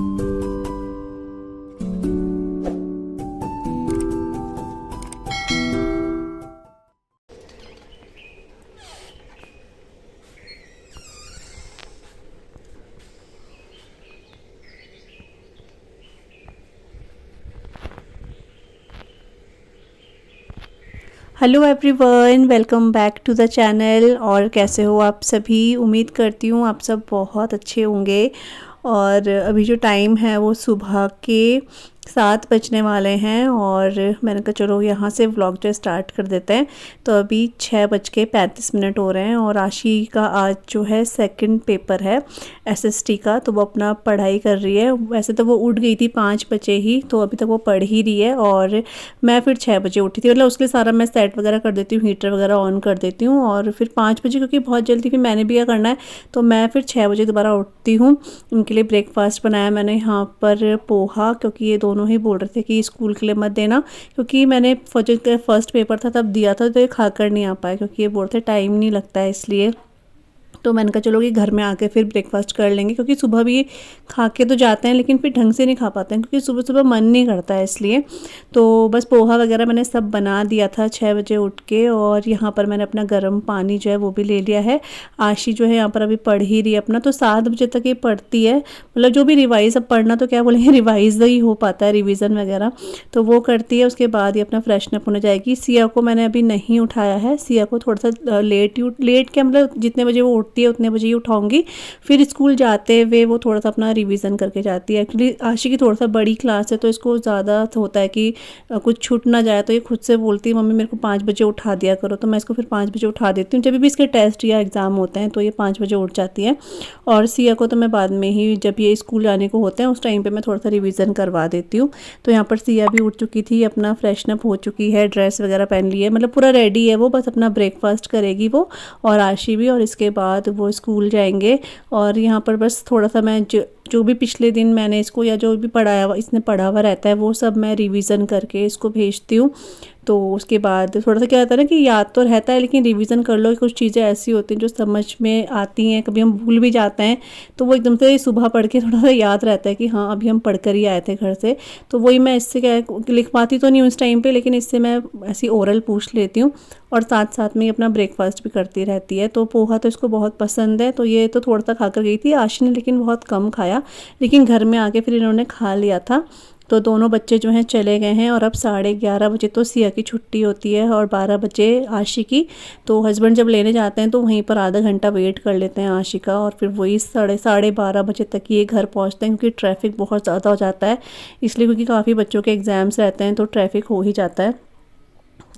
Hello everyone, welcome back to the channel. और कैसे हो आप सभी? उम्मीद करती हूँ आप सब बहुत अच्छे होंगे। और अभी जो टाइम है वो सुबह के 7 बजने वाले हैं और मैंने कहा चलो यहाँ से व्लॉग जो स्टार्ट कर देते हैं। तो अभी 6:35 हो रहे हैं और आशी का आज जो है सेकंड पेपर है एसएसटी का, तो वो अपना पढ़ाई कर रही है। वैसे तो वो उठ गई थी 5 बजे ही, तो अभी तक वो पढ़ ही रही है। और मैं फिर 6 बजे उठी थी, मतलब उसके लिए सारा मैं सेट वगैरह कर देती हूँ, हीटर वगैरह ऑन कर देती हूँ। और फिर 5 बजे, क्योंकि बहुत जल्दी फिर मैंने भी क्या करना है, तो मैं फिर 6 बजे दोबारा उठती हूँ। उनके लिए ब्रेकफास्ट बनाया मैंने यहाँ पर पोहा, क्योंकि ये दोनों ही बोल रहे थे कि स्कूल के लिए मत देना, क्योंकि मैंने फर्स्ट पेपर था तब दिया था, तो ये खाकर नहीं आ पाया, क्योंकि ये बोलते टाइम नहीं लगता है इसलिए। तो मैंने कहा चलो कि घर में आके फिर ब्रेकफास्ट कर लेंगे, क्योंकि सुबह भी खा के तो जाते हैं लेकिन फिर ढंग से नहीं खा पाते हैं, क्योंकि सुबह सुबह मन नहीं करता है इसलिए। तो बस पोहा वगैरह मैंने सब बना दिया था 6 बजे उठ के। और यहाँ पर मैंने अपना गर्म पानी जो है वो भी ले लिया है। आशी जो है यहाँ पर अभी पढ़ ही रही है अपना, तो 7 बजे तक ये पढ़ती है। मतलब जो भी रिवाइज़, अब पढ़ना तो क्या बोलेंगे, रिवाइज़ ही हो पाता है, रिवीजन वगैरह तो वो करती है। उसके बाद ये अपना फ्रेशन अप होने जाएगी। सिया को मैंने अभी नहीं उठाया है, सिया को थोड़ा सा लेट क्या, मतलब जितने बजे वो उठती है उतने बजे ही उठाऊंगी। फिर स्कूल जाते हुए वो थोड़ा सा अपना रिवीजन करके जाती है। एक्चुअली आशी की थोड़ा सा बड़ी क्लास है, तो इसको ज़्यादा होता है कि कुछ छूट ना जाए, तो ये खुद से बोलती है मम्मी मेरे को 5 बजे उठा दिया करो। तो मैं इसको फिर 5 बजे उठा देती हूँ। जब भी इसके टेस्ट या एग्ज़ाम होते हैं तो ये 5 बजे उठ जाती है। और सिया को तो मैं बाद में ही, जब ये स्कूल जाने को होते हैं उस टाइम पर मैं थोड़ा सा रिविज़न करवा देती हूँ। तो यहाँ पर सिया भी उठ चुकी थी, अपना फ्रेशन अप हो चुकी है, ड्रेस वगैरह पहन ली है, मतलब पूरा रेडी है वो, बस अपना ब्रेकफास्ट करेगी वो और आशी भी। और इसके बाद वो स्कूल जाएंगे। और यहाँ पर बस थोड़ा सा मैं जो भी पिछले दिन मैंने इसको, या जो भी पढ़ाया हुआ इसने पढ़ा हुआ रहता है, वो सब मैं रिवीजन करके इसको भेजती हूँ। तो उसके बाद थोड़ा सा क्या होता है ना कि याद तो रहता है, लेकिन रिवीजन कर लो, कुछ चीज़ें ऐसी होती हैं जो समझ में आती हैं, कभी हम भूल भी जाते हैं, तो वो एकदम से सुबह पढ़ के थोड़ा सा याद रहता है कि हाँ अभी हम पढ़ कर ही आए थे घर से। तो वही मैं इससे क्या लिख पाती तो नहीं उस टाइम पे, लेकिन इससे मैं ऐसी ओरल पूछ लेती हूँ। और साथ साथ में अपना ब्रेकफास्ट भी करती रहती है। तो पोहा तो इसको बहुत पसंद है, तो ये तो थोड़ा सा खाकर गई थी आशी ने, लेकिन बहुत कम खाया। लेकिन घर में आके फिर इन्होंने खा लिया था। तो दोनों बच्चे जो हैं चले गए हैं। और अब 11:30 बजे तो सिया की छुट्टी होती है और 12 बजे आशी की। तो हस्बैंड जब लेने जाते हैं तो वहीं पर आधा घंटा वेट कर लेते हैं आशी का, और फिर वही साढ़े 12 बजे तक ये घर पहुंचते हैं, क्योंकि ट्रैफिक बहुत ज़्यादा हो जाता है इसलिए, क्योंकि काफ़ी बच्चों के एग्ज़ाम्स रहते हैं तो ट्रैफिक हो ही जाता है।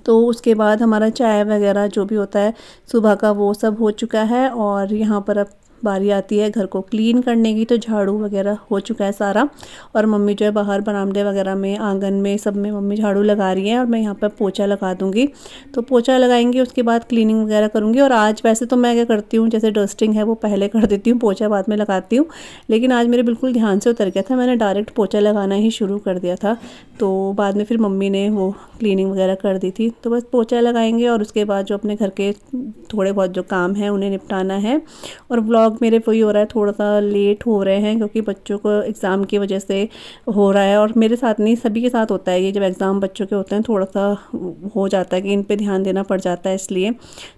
तो उसके बाद हमारा चाय वगैरह जो भी होता है सुबह का वो सब हो चुका है। और यहाँ पर अब बारी आती है घर को क्लीन करने की, तो झाड़ू वगैरह हो चुका है सारा। और मम्मी जो है बाहर बरामदे वगैरह में, आंगन में, सब में मम्मी झाड़ू लगा रही है, और मैं यहाँ पर पोछा लगा दूँगी। तो पोछा लगाएंगे, उसके बाद क्लीनिंग वगैरह करूँगी। और आज वैसे तो मैं क्या करती हूँ, जैसे डस्टिंग है वो पहले कर देती हूँ, पोछा बाद में लगाती हूँ। लेकिन आज मेरे बिल्कुल ध्यान से उतर गया था, मैंने डायरेक्ट पोछा लगाना ही शुरू कर दिया था। तो बाद में फिर मम्मी ने वो क्लीनिंग वगैरह कर दी थी। तो बस पोछा लगाएंगे और उसके बाद जो अपने घर के थोड़े बहुत जो काम हैं उन्हें निपटाना है। और व्लॉग मेरे वही हो रहा है, थोड़ा सा लेट हो रहे हैं, क्योंकि बच्चों को एग्ज़ाम की वजह से हो रहा है। और मेरे साथ नहीं, सभी के साथ होता है ये, जब एग्ज़ाम बच्चों के होते हैं थोड़ा सा हो जाता है कि इन पे ध्यान देना पड़ जाता है, इसलिए।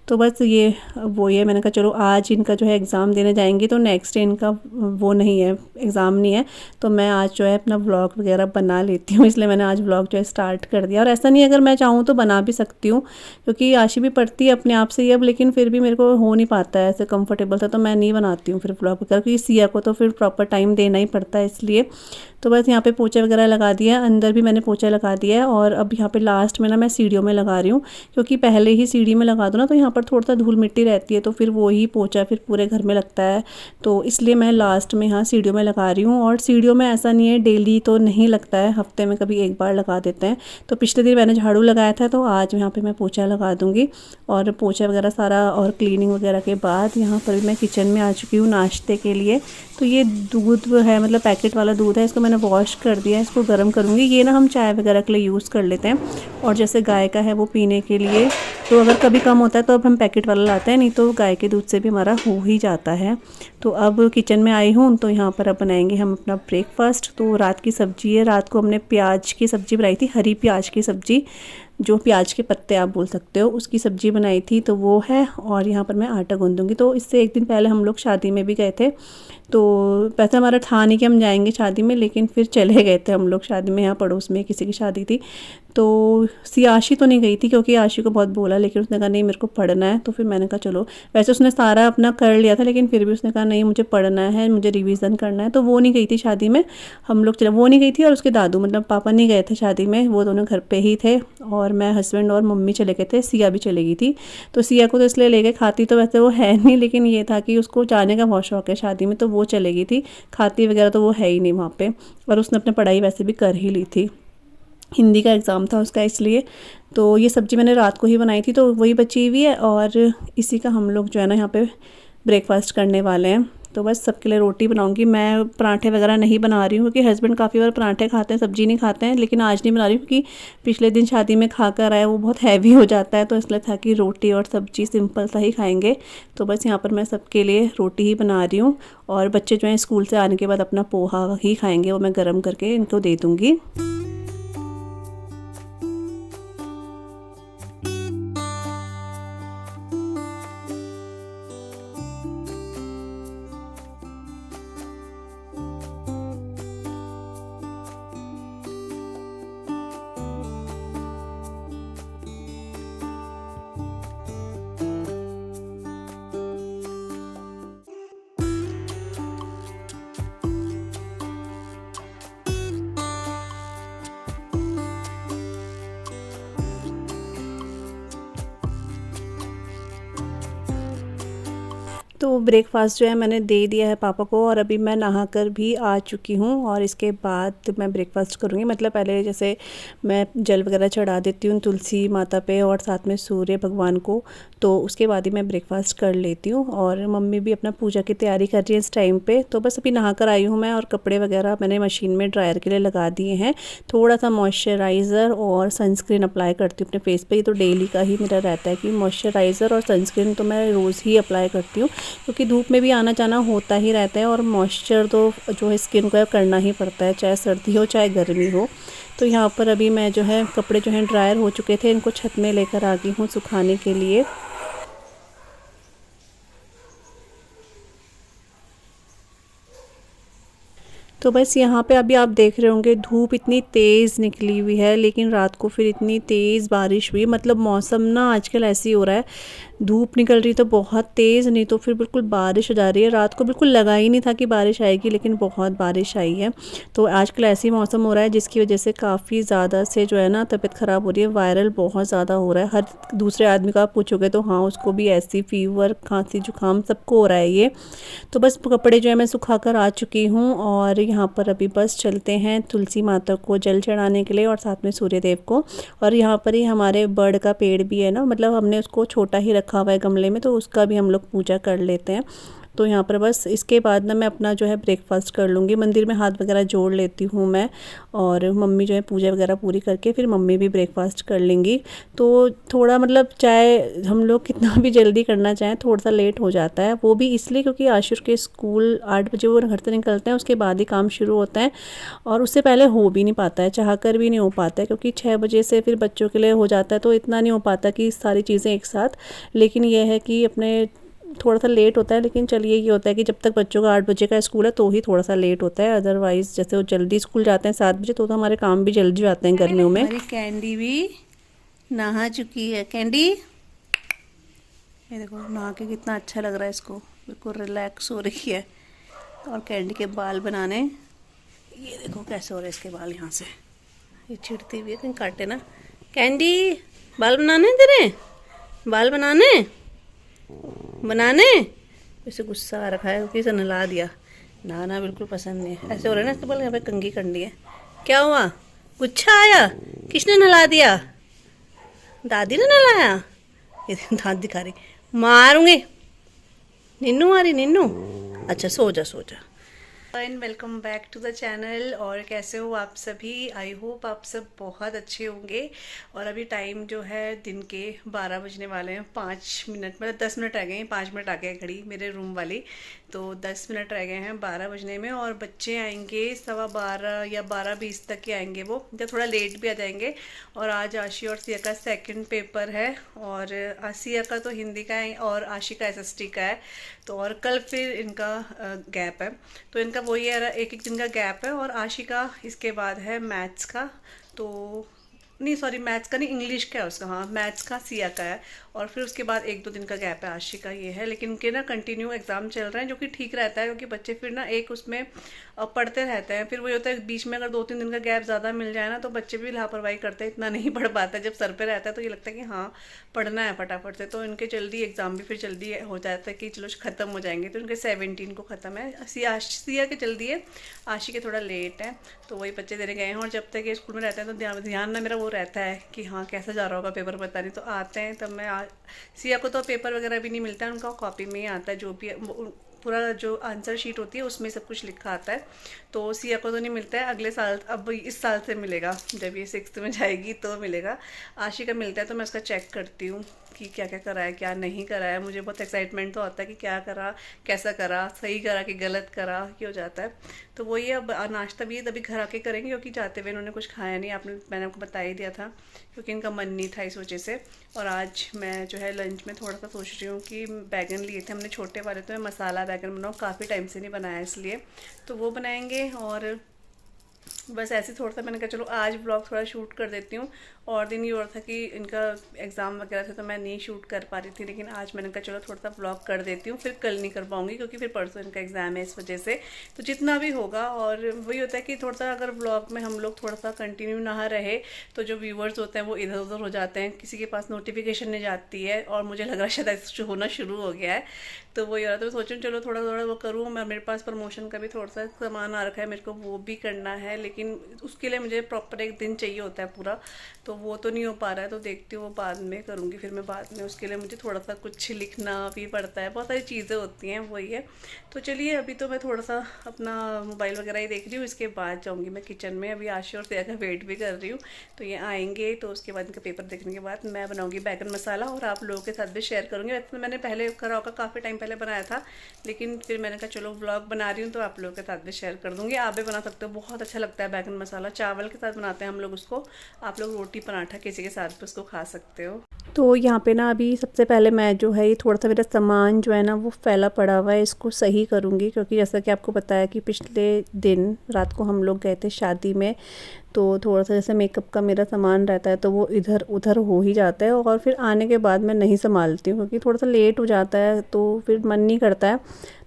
तो बस ये वो ये मैंने कहा चलो आज इनका जो है एग्ज़ाम देने जाएंगे, तो नेक्स्ट डे इनका वो नहीं है, एग्ज़ाम नहीं है, तो मैं आज जो है अपना व्लॉग वगैरह बना लेती हूँ, इसलिए मैंने आज व्लॉग जो है स्टार्ट कर दिया। और ऐसा नहीं, अगर मैं चाहूँ तो बना भी सकती हूँ, क्योंकि आशी भी पढ़ती है अपने आप से ही अब, लेकिन फिर भी मेरे को हो नहीं पाता है ऐसे कंफर्टेबल था, तो मैं नहीं बनाती हूँ फिर व्लॉग वगैरह, क्योंकि सिया को तो फिर प्रॉपर टाइम देना ही पड़ता है, इसलिए। तो बस यहाँ पे पोछा वगैरह लगा दिया, अंदर भी मैंने पोछा लगा दिया है। और अब यहाँ पे लास्ट में ना मैं सीढ़ियों में लगा रही हूँ, क्योंकि पहले ही सीढ़ी में लगा दो ना तो यहाँ पर थोड़ा सा धूल मिट्टी रहती है, तो फिर वही पोछा फिर पूरे घर में लगता है, तो इसलिए मैं लास्ट में यहाँ सीढ़ियों में लगा रही हूँ। और सीढ़ियों में ऐसा नहीं है डेली तो नहीं लगता है, हफ्ते में कभी एक बार लगा देते हैं। तो पिछले दिन मैंने झाड़ू लगाया था, तो आज यहाँ पर मैं पोछा लगा दूँगी। और पोछा वगैरह सारा और क्लीनिंग वगैरह के बाद यहाँ पर मैं किचन में आ चुकी हूँ नाश्ते के लिए। तो ये दूध है, मतलब पैकेट वाला दूध है, इसको मैंने मैंने वॉश कर दिया है, इसको गर्म करूँगी। ये ना हम चाय वगैरह के लिए यूज़ कर लेते हैं, और जैसे गाय का है वो पीने के लिए, तो अगर कभी कम होता है तो अब हम पैकेट वाला लाते हैं, नहीं तो गाय के दूध से भी हमारा हो ही जाता है। तो अब किचन में आई हूँ, तो यहाँ पर अब बनाएंगे हम अपना ब्रेकफास्ट। तो रात की सब्ज़ी है, रात को हमने प्याज की सब्ज़ी बनाई थी, हरी प्याज की सब्ज़ी, जो प्याज के पत्ते आप बोल सकते हो, उसकी सब्ज़ी बनाई थी, तो वो है। और यहाँ पर मैं आटा गूँधूँगी। तो इससे एक दिन पहले हम लोग शादी में भी गए थे, तो वैसे हमारा था नहीं कि हम जाएंगे शादी में, लेकिन फिर चले गए थे हम लोग शादी में। यहाँ पड़ोस में किसी की शादी थी, तो सियाशी तो नहीं गई थी क्योंकि आशी को बहुत बोला, लेकिन उसने कहा नहीं मेरे को पढ़ना है। तो फिर मैंने कहा चलो, वैसे उसने सारा अपना कर लिया था, लेकिन फिर भी उसने कहा नहीं मुझे पढ़ना है, मुझे रिवीजन करना है। तो वो नहीं गई थी शादी में, हम लोग चले, वो नहीं गई थी और उसके दादू मतलब पापा नहीं गए थे शादी में, वो दोनों घर पे ही थे। और मैं, हस्बैंड और मम्मी चले गए थे। सिया भी चली गई थी, तो सिया को तो इसलिए ले गए, खाती तो वैसे वो है नहीं, लेकिन ये था कि उसको जाने का बहुत शौक है शादी में, तो वो चले गई थी। खाती वगैरह तो वो है ही नहीं वहाँ पे, और उसने अपनी पढ़ाई वैसे भी कर ही ली थी, हिंदी का एग्ज़ाम था उसका, इसलिए। तो ये सब्ज़ी मैंने रात को ही बनाई थी, तो वही बची हुई है, और इसी का हम लोग जो है ना यहाँ पे ब्रेकफास्ट करने वाले हैं। तो बस सबके लिए रोटी बनाऊंगी। मैं पराठे वगैरह नहीं बना रही हूँ क्योंकि हस्बैंड काफ़ी बार पराठे खाते हैं, सब्ज़ी नहीं खाते हैं, लेकिन आज नहीं बना रही हूँ क्योंकि पिछले दिन शादी में खा कर आया, वो बहुत हैवी हो जाता है, तो इसलिए था कि रोटी और सब्ज़ी सिंपल सा ही खाएंगे। तो बस यहाँ पर मैं सबके लिए रोटी ही बना रही हूँ, और बच्चे जो हैं स्कूल से आने के बाद अपना पोहा ही खाएँगे, वो मैं गर्म करके इनको दे दूँगी। तो ब्रेकफ़ास्ट जो है मैंने दे दिया है पापा को, और अभी मैं नहाकर भी आ चुकी हूँ, और इसके बाद मैं ब्रेकफ़ास्ट करूँगी। मतलब पहले जैसे मैं जल वगैरह चढ़ा देती हूँ तुलसी माता पे और साथ में सूर्य भगवान को, तो उसके बाद ही मैं ब्रेकफ़ास्ट कर लेती हूँ। और मम्मी भी अपना पूजा की तैयारी कर रही है इस टाइम पे। तो बस अभी नहाकर आई हूँ मैं, और कपड़े वगैरह मैंने मशीन में ड्रायर के लिए लगा दिए हैं। थोड़ा सा मॉइस्चराइज़र और सनस्क्रीन अप्लाई करती हूँ अपने फेस पे। ये तो डेली का ही मेरा रहता है कि मॉइस्चराइज़र और सनस्क्रीन तो मैं रोज़ ही अप्लाई करती हूँ, क्योंकि धूप में भी आना जाना होता ही रहता है, और मॉइस्चर तो जो है स्किन का करना ही पड़ता है, चाहे सर्दी हो चाहे गर्मी हो। तो यहाँ पर अभी मैं जो है कपड़े जो हैं ड्रायर हो चुके थे, इनको छत में लेकर आ गई हूँ सुखाने के लिए। तो बस यहाँ पे अभी आप देख रहे होंगे धूप इतनी तेज़ निकली हुई है, लेकिन रात को फिर इतनी तेज़ बारिश हुई। मतलब मौसम ना आजकल ऐसे ही हो रहा है, धूप निकल रही तो बहुत तेज़, नहीं तो फिर बिल्कुल बारिश हो जा रही है। रात को बिल्कुल लगा ही नहीं था कि बारिश आएगी, लेकिन बहुत बारिश आई है। तो आजकल ऐसे ही मौसम हो रहा है, जिसकी वजह से काफ़ी ज़्यादा से जो है ना तबीयत ख़राब हो रही है। वायरल बहुत ज़्यादा हो रहा है, हर दूसरे आदमी को आप पूछोगे तो हाँ उसको भी ऐसी फीवर खांसी जुकाम सबको हो रहा है ये। तो बस कपड़े जो है मैं सुखा कर आ चुकी हूँ, और यहाँ पर अभी बस चलते हैं तुलसी माता को जल चढ़ाने के लिए, और साथ में सूर्य देव को। और यहाँ पर ही हमारे बर्ड का पेड़ भी है ना, मतलब हमने उसको छोटा ही रखा हुआ है गमले में, तो उसका भी हम लोग पूजा कर लेते हैं। तो यहाँ पर बस इसके बाद ना मैं अपना जो है ब्रेकफास्ट कर लूँगी। मंदिर में हाथ वगैरह जोड़ लेती हूँ मैं, और मम्मी जो है पूजा वगैरह पूरी करके फिर मम्मी भी ब्रेकफास्ट कर लेंगी। तो थोड़ा मतलब चाहे हम लोग कितना भी जल्दी करना चाहें, थोड़ा सा लेट हो जाता है, वो भी इसलिए क्योंकि आशुर के स्कूल 8 बजे वो घर से निकलते हैं, उसके बाद ही काम शुरू होता है, और उससे पहले हो भी नहीं पाता है, चाह कर भी नहीं हो पाता है, क्योंकि 6 बजे से फिर बच्चों के लिए हो जाता है, तो इतना नहीं हो पाता कि सारी चीज़ें एक साथ। लेकिन यह है कि अपने थोड़ा सा लेट होता है, लेकिन चलिए ये होता है कि जब तक बच्चों का 8 बजे का स्कूल है तो ही थोड़ा सा लेट होता है। अदरवाइज़ जैसे वो जल्दी स्कूल जाते हैं 7 बजे, तो हमारे काम भी जल्दी जाते हैं गर्मियों में। हमारी कैंडी भी नहा चुकी है। कैंडी ये देखो नहा के कितना अच्छा लग रहा है, इसको बिल्कुल रिलैक्स हो रही है। और कैंडी के बाल बनाने, ये देखो कैसे हो रहे हैं इसके बाल, यहाँ से ये छिड़ती हुई है, कहीं काटे ना। कैंडी बाल बनाने तेरे, बाल बनाने इसे गुस्सा आ रखा है क्योंकि इसे नहला दिया। नहाना बिल्कुल पसंद नहीं है, ऐसे हो रहा है ना इसके बाल, यहाँ पे कंघी करनी है। क्या हुआ, गुस्सा आया? किसने नहला दिया? दादी ने नहलाया? ये दांत दिखा रही, मारूंगी। निन्नू आ रही, निन्नू अच्छा सो जा सो जा। And welcome back to the channel. और कैसे हो आप सभी? आई होप आप सब बहुत अच्छे होंगे। और अभी टाइम जो है दिन के 12 बजने वाले हैं। 5 मिनट मतलब 10 मिनट रह गए हैं। 5 मिनट आ गए घड़ी मेरे रूम वाली, तो 10 मिनट रह गए हैं 12 बजने में। और बच्चे आएंगे 12:15 या 12:20 तक के आएंगे वो, या थोड़ा लेट भी आ जाएंगे। और आज आशी और सिया का सेकंड पेपर है। और सिया का तो हिंदी का है और आशी का एसएसटी का है। तो और कल फिर इनका गैप है, तो इनका वही है, एक एक दिन का गैप है। और आशी का इसके बाद है मैथ्स का, तो नहीं सॉरी मैथ्स का नहीं, इंग्लिश का है उसका। हाँ मैथ्स का सिया का है। और फिर उसके बाद 1-2 दिन का गैप है आशी का, ये है। लेकिन उनके ना कंटिन्यू एग्जाम चल रहे हैं, जो कि ठीक रहता है, क्योंकि बच्चे फिर ना एक उसमें पढ़ते रहते हैं। फिर वही होता है बीच में अगर 2-3 दिन का गैप ज़्यादा मिल जाए ना, तो बच्चे भी लापरवाही करते हैं, इतना नहीं पढ़ पाते। जब सर पे रहता है तो ये लगता है कि हाँ पढ़ना है फटाफट से। तो इनके जल्दी एग्जाम भी फिर जल्दी हो जाता है कि चलो ख़त्म हो जाएंगे। तो इनके 17 को ख़त्म है। सिया के जल्दी है, आशी के थोड़ा लेट है। तो वही बच्चे देने गए हैं। और जब तक ये स्कूल में रहते हैं तो ध्यान ना मेरा वो रहता है कि हाँ कैसा जा रहा होगा पेपर, पता नहीं। तो आते हैं तब मैं सिया को तो पेपर वगैरह भी नहीं मिलता है, उनका कॉपी में ही आता है जो भी पूरा जो आंसर शीट होती है उसमें सब कुछ लिखा आता है। तो सिया को तो नहीं मिलता है, अगले साल, अब इस साल से मिलेगा, जब ये 6th में जाएगी तो मिलेगा। आशी का मिलता है, तो मैं उसका चेक करती हूँ कि क्या क्या करा है क्या नहीं करा है। मुझे बहुत एक्साइटमेंट तो आता है कि क्या करा, कैसा करा, सही करा कि गलत करा, ये हो जाता है। तो वही अब नाश्ता भी अभी घर आके करेंगे, क्योंकि जाते हुए इन्होंने कुछ खाया नहीं, मैंने आपको बता ही दिया था, क्योंकि इनका मन नहीं था इस वजह से। और आज मैं जो है लंच में थोड़ा सा सोच रही हूँ कि बैगन लिए थे हमने छोटे वाले, तो मैं मसाला बैगन बनाऊँ, काफ़ी टाइम से नहीं बनाया इसलिए, तो वो बनाएंगे। और बस ऐसे थोड़ा सा मैंने कहा चलो आज ब्लॉग थोड़ा शूट कर देती हूँ। और दिन ये और था कि इनका एग्ज़ाम वगैरह था, तो मैं नहीं शूट कर पा रही थी। लेकिन आज मैंने कहा चलो थोड़ा सा ब्लॉग कर देती हूँ, फिर कल नहीं कर पाऊँगी, क्योंकि फिर परसों इनका एग्ज़ाम है, इस वजह से। तो जितना भी होगा, और वही होता है कि थोड़ा सा अगर ब्लॉग में हम लोग थोड़ा सा कंटिन्यू ना रहे, तो जो व्यूवर्स होते हैं वो इधर उधर हो जाते हैं, किसी के पास नोटिफिकेशन नहीं जाती है। और मुझे लग रहा है शायद ऐसा होना शुरू हो गया है। तो वही हो रहा था, तो सोचूँ चलो थोड़ा थोड़ा वो करूँ मैं। मेरे पास प्रमोशन का भी थोड़ा सा सामान आ रखा है, मेरे को वो भी करना है, लेकिन उसके लिए मुझे प्रॉपर एक दिन चाहिए होता है पूरा, तो वो तो नहीं हो पा रहा है। तो देखती हूँ वो बाद में करूँगी, फिर मैं बाद में। उसके लिए मुझे थोड़ा सा कुछ लिखना भी पड़ता है, बहुत सारी चीज़ें होती हैं, वही है। तो चलिए अभी तो मैं थोड़ा सा अपना मोबाइल वगैरह ही देख रही हूँ, इसके बाद जाऊँगी मैं किचन में। अभी आशी और सिया का वेट भी कर रही हूँ, तो ये आएंगे, तो उसके बाद इनका पेपर देखने के बाद मैं बनाऊँगी बैगन मसाला, और आप लोगों के साथ भी शेयर करूँगी। वैसे तो मैंने पहले करा होगा, काफ़ी टाइम पहले बनाया था, लेकिन फिर मैंने कहा चलो व्लॉग बना रही हूँ तो आप लोगों के साथ भी शेयर कर दूँगी। आप भी बना सकते हो, बहुत अच्छा लगता है बैगन मसाला। चावल के साथ बनाते हैं हम लोग उसको, आप लोग रोटी पराठा किसी के साथ भी उसको खा सकते हो। तो यहाँ पे ना अभी सबसे पहले मैं जो है ये थोड़ा सा मेरा सामान जो है ना वो फैला पड़ा हुआ है, इसको सही करूँगी। क्योंकि जैसा कि आपको पता है कि पिछले दिन रात को हम लोग गए थे शादी में, तो थोड़ा सा जैसे मेकअप का मेरा सामान रहता है तो वो इधर उधर हो ही जाता है। और फिर आने के बाद मैं नहीं संभालती हूँ, क्योंकि थोड़ा सा लेट हो जाता है, तो फिर मन नहीं करता है।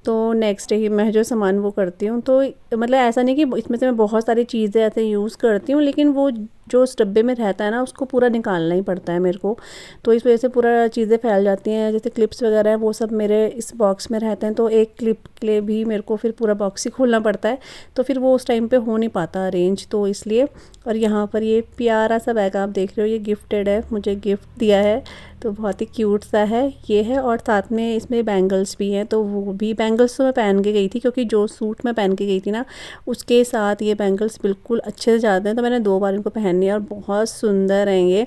तो नेक्स्ट डे ही मैं जो सामान वो करती हूँ। तो मतलब ऐसा नहीं कि इसमें से मैं बहुत सारी चीज़ें ऐसे यूज़ करती हूँ, लेकिन वो जो उस डब्बे में रहता है ना उसको पूरा निकालना ही पड़ता है मेरे को। तो इस वजह से पूरा चीज़ें फैल जाती हैं। जैसे क्लिप्स वगैरह हैं वो सब मेरे इस बॉक्स में रहते हैं, तो एक क्लिप के लिए भी मेरे को फिर पूरा बॉक्स ही खोलना पड़ता है, तो फिर वो उस टाइम पे हो नहीं पाता अरेंज, तो इसलिए। और यहाँ पर ये प्यारा सा बैग आप देख रहे हो, ये गिफ्टेड है, मुझे गिफ्ट दिया है, तो बहुत ही क्यूट सा है ये है। और साथ में इसमें बैंगल्स भी हैं, तो वो भी बैंगल्स तो मैं पहन के गई थी, क्योंकि जो सूट मैं पहन के गई थी ना उसके साथ ये बैंगल्स बिल्कुल अच्छे से जाते हैं, तो मैंने 2 बार इनको पहन लिया और बहुत सुंदर हैं ये।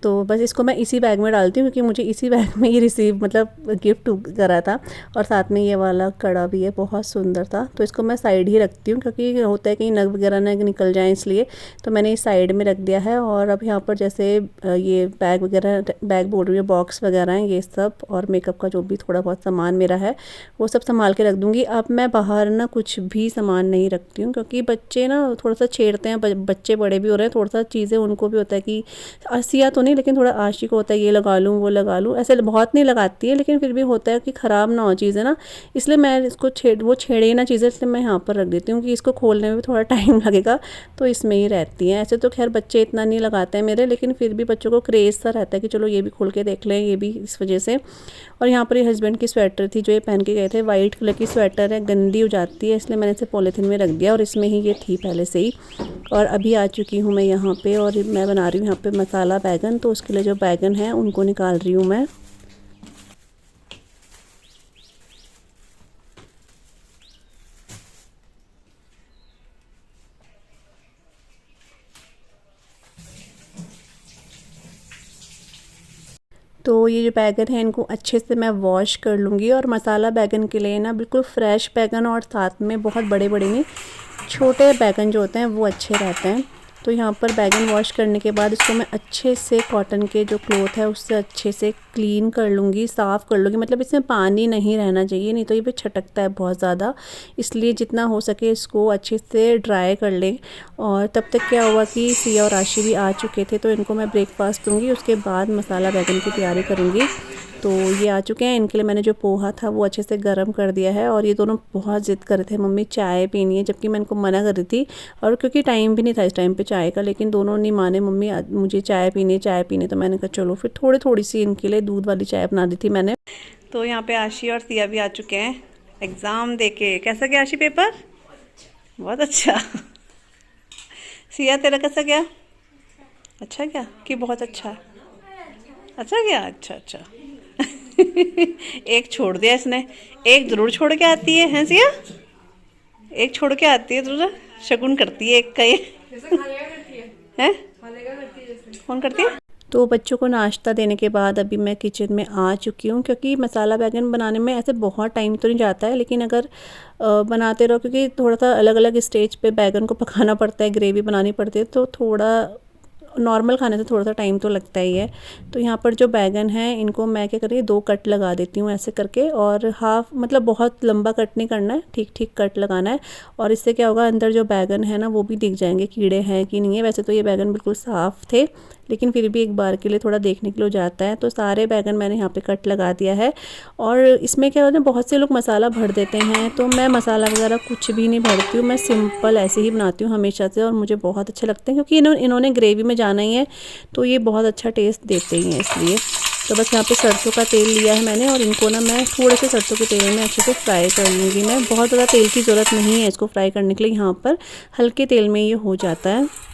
तो बस इसको मैं इसी बैग में डालती हूँ, क्योंकि मुझे इसी बैग में ये रिसीव मतलब गिफ्ट करा था। और साथ में ये वाला कड़ा भी है, बहुत सुंदर था। तो इसको मैं साइड ही रखती हूँ, क्योंकि होता है कि नग वगैरह ना निकल जाए, इसलिए तो मैंने इस साइड में रख दिया है। और अब यहाँ पर जैसे ये बैग वगैरह, बैग बोल रही है, बॉक्स वगैरह हैं ये सब, और मेकअप का जो भी थोड़ा बहुत सामान मेरा है वो सब संभाल के रख दूँगी। अब मैं बाहर ना कुछ भी सामान नहीं रखती हूँ, क्योंकि बच्चे ना थोड़ा सा छेड़ते हैं, बच्चे बड़े भी हो रहे हैं, थोड़ा सा चीज़ें उनको भी होता है कि आसिया तो नहीं, लेकिन थोड़ा आशी को होता है ये लगा लूँ वो लगा लूँ, ऐसे बहुत नहीं लगाती है, लेकिन फिर भी होता है कि ख़राब ना हो चीज़ें ना, इसलिए मैं इसको वो छेड़े ही ना चीज़ें, इसलिए मैं यहाँ पर रख देती हूँ कि इसको खोलने में भी थोड़ा टाइम लगेगा, तो इसमें ही रहती हैं। ऐसे तो खैर बच्चे इतना नहीं लगाते हैं मेरे, लेकिन फिर भी बच्चों को क्रेज़ सा रहता है कि चलो ये भी खोल के देख लें, ये भी इस वजह से। और यहाँ पर ये हस्बैंड की स्वेटर थी जो ये पहन के गए थे, वाइट कलर की स्वेटर है, गंदी हो जाती है, इसलिए मैंने इसे पॉलीथीन में रख दिया, और इसमें ही ये थी पहले से ही। और अभी आ चुकी हूँ मैं यहाँ पे, और मैं बना रही हूँ यहाँ पे मसाला बैगन, तो उसके लिए जो बैगन है उनको निकाल रही हूँ मैं। तो ये जो बैगन है इनको अच्छे से मैं वॉश कर लूँगी। और मसाला बैगन के लिए ना बिल्कुल फ्रेश बैगन और साथ में बहुत बड़े बड़े नहीं, छोटे बैगन जो होते हैं वो अच्छे रहते हैं। तो यहाँ पर बैगन वॉश करने के बाद इसको मैं अच्छे से कॉटन के जो क्लॉथ है उससे अच्छे से क्लीन कर लूँगी, साफ़ कर लूँगी। मतलब इसमें पानी नहीं रहना चाहिए, नहीं तो ये भी छटकता है बहुत ज़्यादा। इसलिए जितना हो सके इसको अच्छे से ड्राई कर लें। और तब तक क्या हुआ कि सिया और आशी भी आ चुके थे, तो इनको मैं ब्रेकफास्ट दूँगी, उसके बाद मसाला बैगन की तैयारी करूँगी। तो ये आ चुके हैं, इनके लिए मैंने जो पोहा था वो अच्छे से गर्म कर दिया है। और ये दोनों बहुत ज़िद कर रहे थे मम्मी चाय पीनी है, जबकि मैं इनको मना कर रही थी। और क्योंकि टाइम भी नहीं था इस टाइम पे चाय का, लेकिन दोनों नहीं माने, मम्मी मुझे चाय पीनी है चाय पीनी है। तो मैंने कहा चलो फिर थोड़ी सी इनके लिए दूध वाली चाय बना दी थी मैंने। तो यहाँ पे आशी और सिया भी आ चुके हैं एग्ज़ाम दे के। कैसा गया आशी पेपर? बहुत अच्छा। सिया तेरा कैसा गया? अच्छा गया कि बहुत अच्छा? अच्छा गया, अच्छा अच्छा। एक छोड़ दिया इसने, एक जरूर छोड़ के आती है हैं सिया? एक छोड़ के आती है जरूर, शगुन करती है एक का ये। हैं? कौन करती है? तो बच्चों को नाश्ता देने के बाद अभी मैं किचन में आ चुकी हूँ, क्योंकि मसाला बैगन बनाने में ऐसे बहुत टाइम तो नहीं जाता है, लेकिन अगर बनाते रहो, क्योंकि थोड़ा सा अलग अलग स्टेज पे बैगन को पकाना पड़ता है, ग्रेवी बनानी पड़ती है, तो थोड़ा नॉर्मल खाने से थोड़ा सा टाइम तो लगता ही है। तो यहाँ पर जो बैगन है इनको मैं क्या करी 2 कट लगा देती हूँ ऐसे करके। और हाफ मतलब बहुत लंबा कट नहीं करना है, ठीक ठीक कट लगाना है। और इससे क्या होगा, अंदर जो बैगन है ना वो भी दिख जाएंगे कीड़े हैं कि नहीं है। वैसे तो ये बैगन बिल्कुल साफ़ थे, लेकिन फिर भी एक बार के लिए थोड़ा देखने के लिए जाता है। तो सारे बैगन मैंने यहाँ पे कट लगा दिया है। और इसमें क्या होता है, बहुत से लोग मसाला भर देते हैं, तो मैं मसाला वगैरह कुछ भी नहीं भरती हूँ। मैं सिंपल ऐसे ही बनाती हूँ हमेशा से, और मुझे बहुत अच्छे लगते हैं, क्योंकि इन्होंने ग्रेवी में जाना ही है, तो ये बहुत अच्छा टेस्ट देते ही हैं इसलिए। तो बस यहाँ पे सरसों का तेल लिया है मैंने, और इनको ना मैं थोड़े से सरसों के तेल में अच्छे से फ्राई कर लूँगी। मैं बहुत ज़्यादा तेल की ज़रूरत नहीं है इसको फ्राई करने के लिए, यहाँ पर हल्के तेल में ये हो जाता है।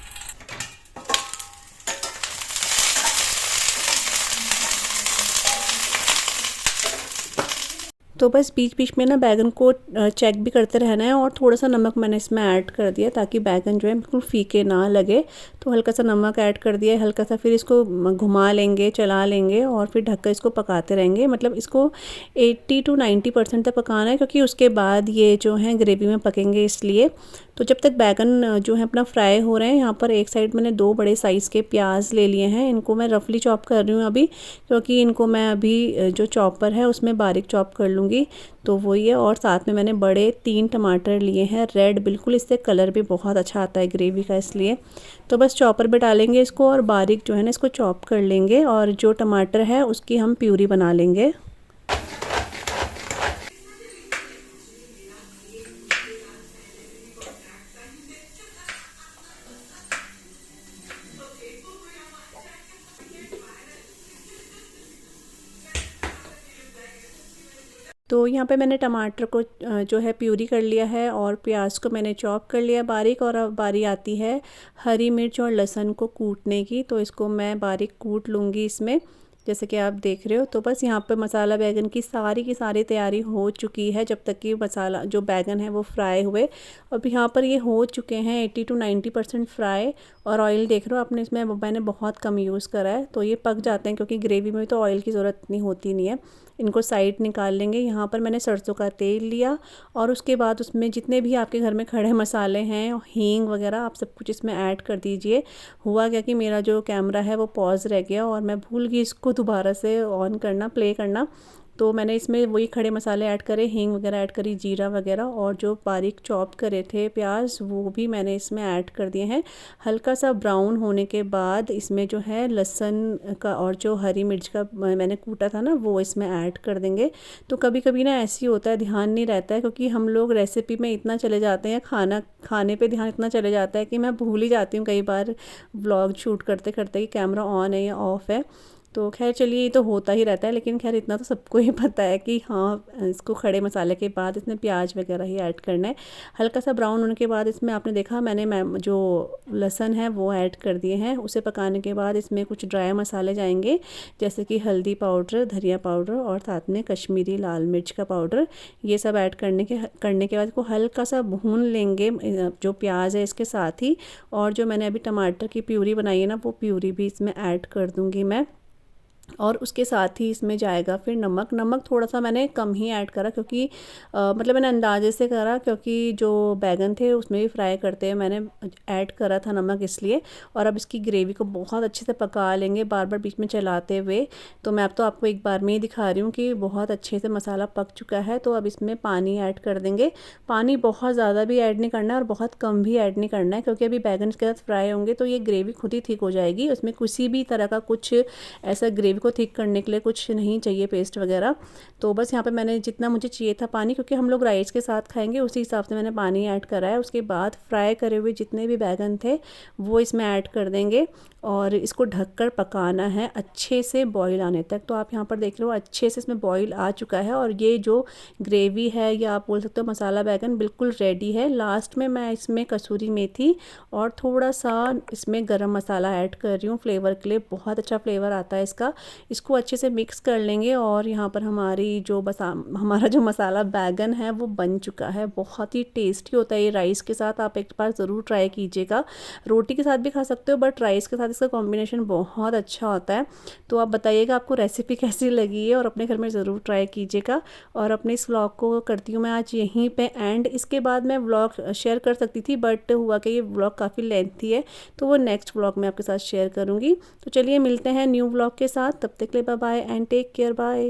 तो बस बीच बीच में ना बैगन को चेक भी करते रहना है। और थोड़ा सा नमक मैंने इसमें ऐड कर दिया, ताकि बैगन जो है बिल्कुल फीके ना लगे। तो हल्का सा नमक ऐड कर दिया, हल्का सा, फिर इसको घुमा लेंगे, चला लेंगे, और फिर ढककर इसको पकाते रहेंगे। मतलब इसको 80 to 90% तक पकाना है, क्योंकि उसके बाद ये जो है ग्रेवी में पकेंगे इसलिए। तो जब तक बैगन जो है अपना फ्राई हो रहे हैं, यहाँ पर एक साइड मैंने 2 बड़े साइज़ के प्याज ले लिए हैं। इनको मैं रफली चॉप कर रही हूँ अभी, क्योंकि इनको मैं अभी जो चॉपर है उसमें बारीक चॉप कर लूँगी। तो वही है। और साथ में मैंने बड़े 3 टमाटर लिए हैं, रेड बिल्कुल, इससे कलर भी बहुत अच्छा आता है ग्रेवी का इसलिए। तो बस चॉपर पे डालेंगे इसको, और बारीक जो है ना इसको चॉप कर लेंगे। और जो टमाटर है उसकी हम प्यूरी बना लेंगे। तो यहाँ पे मैंने टमाटर को जो है प्यूरी कर लिया है, और प्याज को मैंने चॉप कर लिया बारीक। और अब बारी आती है हरी मिर्च और लहसुन को कूटने की। तो इसको मैं बारीक कूट लूँगी इसमें, जैसे कि आप देख रहे हो। तो बस यहाँ पे मसाला बैगन की सारी तैयारी हो चुकी है, जब तक कि मसाला जो बैगन है वो फ्राई हुए। अब यहाँ पर ये हो चुके हैं 80 to 90% फ्राई। और ऑयल देख रहे हो आपने, इसमें मैंने बहुत कम यूज़ करा है, तो ये पक जाते हैं, क्योंकि ग्रेवी में तो ऑयल की ज़रूरत इतनी होती नहीं है। इनको साइड निकाल लेंगे। यहाँ पर मैंने सरसों का तेल लिया, और उसके बाद उसमें जितने भी आपके घर में खड़े मसाले हैं, हींग वगैरह, आप सब कुछ इसमें ऐड कर दीजिए। हुआ क्या कि मेरा जो कैमरा है वो पॉज रह गया, और मैं भूल गई इसको दोबारा से ऑन करना, प्ले करना। तो मैंने इसमें वही खड़े मसाले ऐड करे, हींग वगैरह ऐड करी, जीरा वगैरह, और जो बारीक चॉप करे थे प्याज वो भी मैंने इसमें ऐड कर दिए हैं। हल्का सा ब्राउन होने के बाद इसमें जो है लहसुन का और जो हरी मिर्च का मैंने कूटा था ना वो इसमें ऐड कर देंगे। तो कभी कभी ना ऐसे ही होता है, ध्यान नहीं रहता है, क्योंकि हम लोग रेसिपी में इतना चले जाते हैं, खाना खाने पे ध्यान इतना चले जाता है कि मैं भूल ही जाती हूँ कई बार व्लॉग शूट करते करते कि कैमरा ऑन है या ऑफ़ है। तो खैर चलिए, ये तो होता ही रहता है, लेकिन खैर इतना तो सबको ही पता है कि हाँ, इसको खड़े मसाले के बाद इसमें प्याज वगैरह ही ऐड करना है। हल्का सा ब्राउन होने के बाद इसमें आपने देखा मैंने जो लहसुन है वो ऐड कर दिए हैं। उसे पकाने के बाद इसमें कुछ ड्राई मसाले जाएंगे, जैसे कि हल्दी पाउडर, धनिया पाउडर, और साथ में कश्मीरी लाल मिर्च का पाउडर। ये सब ऐड करने के बाद इसको हल्का सा भून लेंगे, जो प्याज है इसके साथ ही। और जो मैंने अभी टमाटर की प्यूरी बनाई है ना, वो प्यूरी भी इसमें ऐड कर दूँगी मैं। और उसके साथ ही इसमें जाएगा फिर नमक। नमक थोड़ा सा मैंने कम ही ऐड करा, क्योंकि मतलब मैंने अंदाजे से करा, क्योंकि जो बैगन थे उसमें भी फ्राई करते हुए मैंने ऐड करा था नमक, इसलिए। और अब इसकी ग्रेवी को बहुत अच्छे से पका लेंगे, बार बार बीच में चलाते हुए। तो मैं अब तो आपको एक बार में ही दिखा रही हूँ कि बहुत अच्छे से मसाला पक चुका है। तो अब इसमें पानी ऐड कर देंगे। पानी बहुत ज़्यादा भी ऐड नहीं करना है और बहुत कम भी ऐड नहीं करना है, क्योंकि अभी बैगन के साथ फ्राई होंगे तो ये ग्रेवी खुद ही थिक हो जाएगी। उसमें किसी भी तरह का कुछ ऐसा ग्रेवी को थिक करने के लिए कुछ नहीं चाहिए, पेस्ट वगैरह। तो बस यहाँ पे मैंने जितना मुझे चाहिए था पानी, क्योंकि हम लोग राइस के साथ खाएंगे, उसी हिसाब से मैंने पानी ऐड करा है। उसके बाद फ्राई करे हुए जितने भी बैगन थे वो इसमें ऐड कर देंगे और इसको ढककर पकाना है अच्छे से बॉईल आने तक। तो आप यहाँ पर देख रहे हो अच्छे से इसमें बॉईल आ चुका है और ये जो ग्रेवी है या आप बोल सकते हो मसाला बैगन बिल्कुल रेडी है। लास्ट में मैं इसमें कसूरी मेथी और थोड़ा सा इसमें गरम मसाला ऐड कर रही हूँ फ्लेवर के लिए, बहुत अच्छा फ्लेवर आता है इसका। इसको अच्छे से मिक्स कर लेंगे और यहाँ पर हमारा जो मसाला बैगन है वो बन चुका है। बहुत ही टेस्टी होता है ये राइस के साथ, आप एक बार ज़रूर ट्राई कीजिएगा। रोटी के साथ भी खा सकते हो, बट राइस के साथ इसका कॉम्बिनेशन बहुत अच्छा होता है। तो आप बताइएगा आपको रेसिपी कैसी लगी है और अपने घर में ज़रूर ट्राई कीजिएगा। और अपने इस व्लॉग को करती हूँ मैं आज यहीं पे एंड। इसके बाद मैं व्लॉग शेयर कर सकती थी, बट हुआ कि ये व्लॉग काफ़ी लेंथी है, तो वो नेक्स्ट व्लॉग में आपके साथ शेयर करूँगी। तो चलिए मिलते हैं न्यू व्लॉग के साथ, तब तक के लिए bye bye and take care, bye.